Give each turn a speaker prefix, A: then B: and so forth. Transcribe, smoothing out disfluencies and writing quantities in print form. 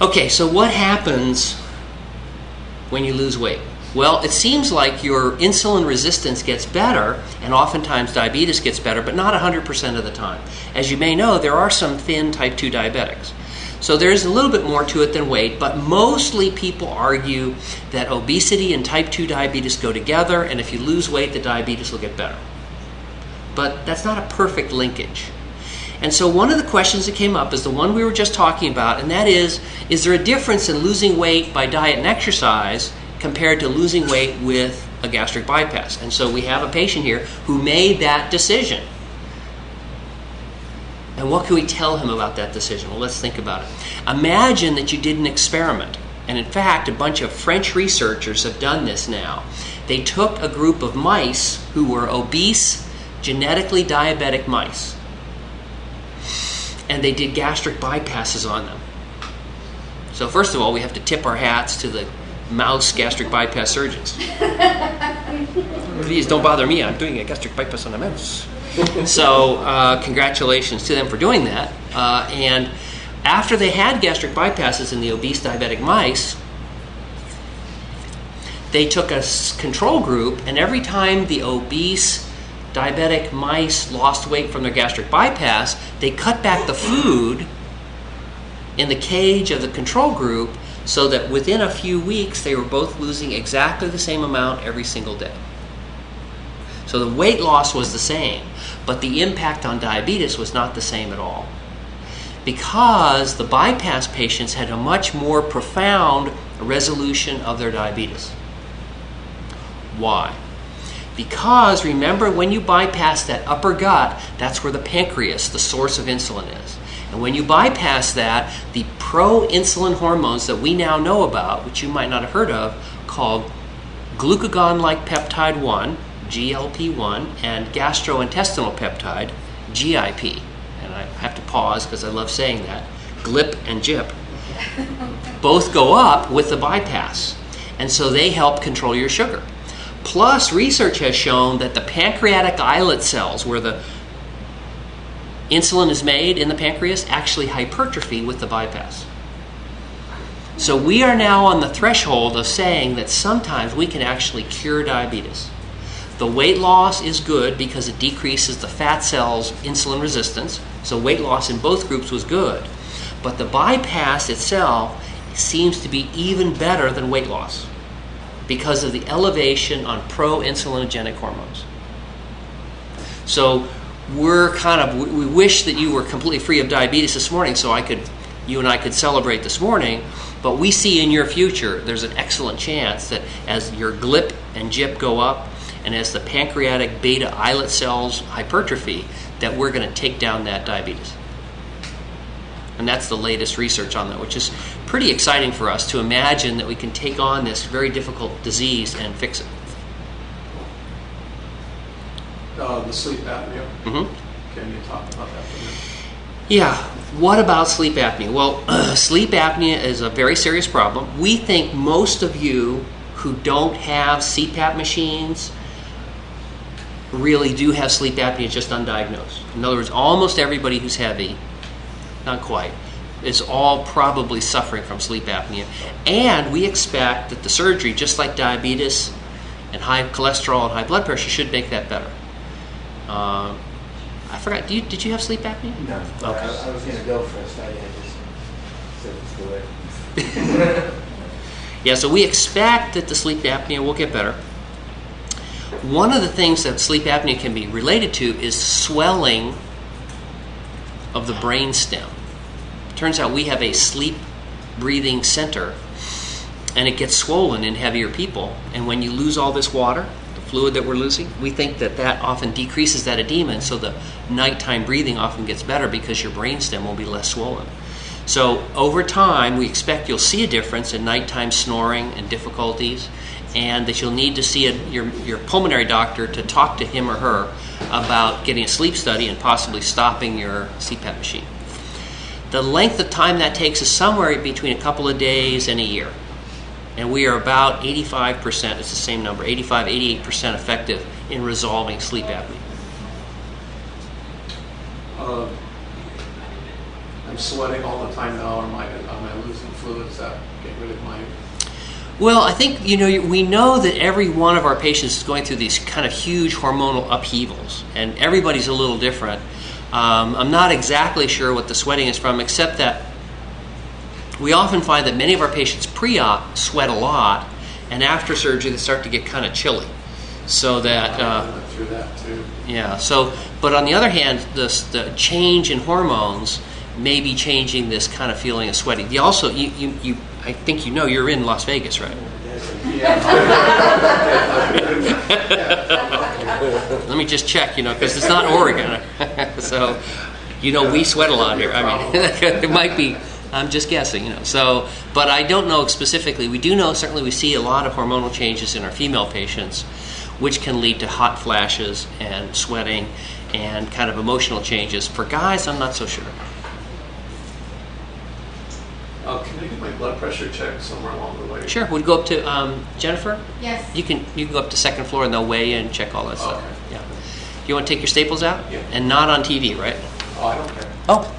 A: Okay, so what happens when you lose weight? Well, it seems like your insulin resistance gets better, and oftentimes diabetes gets better, but not 100% of the time. As you may know, there are some thin type 2 diabetics. So there's a little bit more to it than weight, but mostly people argue that obesity and type 2 diabetes go together, and if you lose weight, the diabetes will get better. But that's not a perfect linkage. And so one of the questions that came up is the one we were just talking about, and that is there a difference in losing weight by diet and exercise compared to losing weight with a gastric bypass? And so we have a patient here who made that decision. And what can we tell him about that decision? Well, let's think about it. Imagine that you did an experiment. And in fact, a bunch of French researchers have done this now. They took a group of mice who were obese, genetically diabetic mice, and they did gastric bypasses on them. So first of all, we have to tip our hats to the mouse gastric bypass surgeons. Please don't bother me, I'm doing a gastric bypass on a mouse. So congratulations to them for doing that. And after they had gastric bypasses in the obese diabetic mice, they took a control group, and every time the obese diabetic mice lost weight from their gastric bypass, they cut back the food in the cage of the control group so that within a few weeks they were both losing exactly the same amount every single day. So the weight loss was the same, but the impact on diabetes was not the same at all, because the bypass patients had a much more profound resolution of their diabetes. Why? Because remember, when you bypass that upper gut, that's where the pancreas, the source of insulin, is. And when you bypass that, the pro-insulin hormones that we now know about, which you might not have heard of, called glucagon-like peptide 1, GLP-1, and gastrointestinal peptide, GIP. And I have to pause because I love saying that. GLP and GIP. Both go up with the bypass. And so they help control your sugar. Plus, research has shown that the pancreatic islet cells, where the insulin is made in the pancreas, actually hypertrophy with the bypass. So we are now on the threshold of saying that sometimes we can actually cure diabetes. The weight loss is good because it decreases the fat cells' insulin resistance. So weight loss in both groups was good. But the bypass itself seems to be even better than weight loss because of the elevation on pro-insulinogenic hormones. So we wish that you were completely free of diabetes this morning so you and I could celebrate this morning, but we see in your future there's an excellent chance that as your GLP and GIP go up and as the pancreatic beta islet cells hypertrophy, that we're going to take down that diabetes. And that's the latest research on that, which is pretty exciting for us to imagine that we can take on this very difficult disease and fix it.
B: The sleep apnea.
A: Mm-hmm.
B: Can you talk about that for a minute?
A: Yeah. What about sleep apnea? Well, sleep apnea is a very serious problem. We think most of you who don't have CPAP machines really do have sleep apnea just undiagnosed. In other words, almost everybody who's heavy, not quite, is all probably suffering from sleep apnea. And we expect that the surgery, just like diabetes and high cholesterol and high blood pressure, should make that better. I forgot, did you have sleep apnea?
C: No.
A: Okay.
C: I was going to go first. I just said it's away.
A: Yeah, so we expect that the sleep apnea will get better. One of the things that sleep apnea can be related to is swelling of the brain stem. Turns out we have a sleep breathing center, and it gets swollen in heavier people. And when you lose all this water, the fluid that we're losing, we think that often decreases that edema, and so the nighttime breathing often gets better because your brain stem will be less swollen. So over time, we expect you'll see a difference in nighttime snoring and difficulties, and that you'll need to see your pulmonary doctor to talk to him or her about getting a sleep study and possibly stopping your CPAP machine. The length of time that takes is somewhere between a couple of days and a year. And we are about 85%, it's the same number, 88% effective in resolving sleep apnea.
B: I'm sweating all the time now. Am I losing fluid? get rid of mine?
A: Well, I think, we know that every one of our patients is going through these kind of huge hormonal upheavals, and everybody's a little different. I'm not exactly sure what the sweating is from, except that we often find that many of our patients pre-op sweat a lot, and after surgery they start to get kind of chilly. So that
B: I went through that too.
A: yeah. So, but on the other hand, the change in hormones may be changing this kind of feeling of sweating. You also, I think you're in Las Vegas, right? Let me just check, because it's not Oregon. So, we sweat a lot here. I mean, it might be. I'm just guessing, So, but I don't know specifically. We do know certainly we see a lot of hormonal changes in our female patients, which can lead to hot flashes and sweating and kind of emotional changes. For guys, I'm not so sure.
B: Can I get my blood pressure checked somewhere along the way?
A: Sure. Would go up to Jennifer?
D: Yes.
A: You can go up to second floor and they'll weigh you and check all that stuff.
B: Okay.
A: Yeah. You want to take your staples out?
B: Yeah.
A: And not on TV, right?
B: Oh, I don't care.
A: Oh.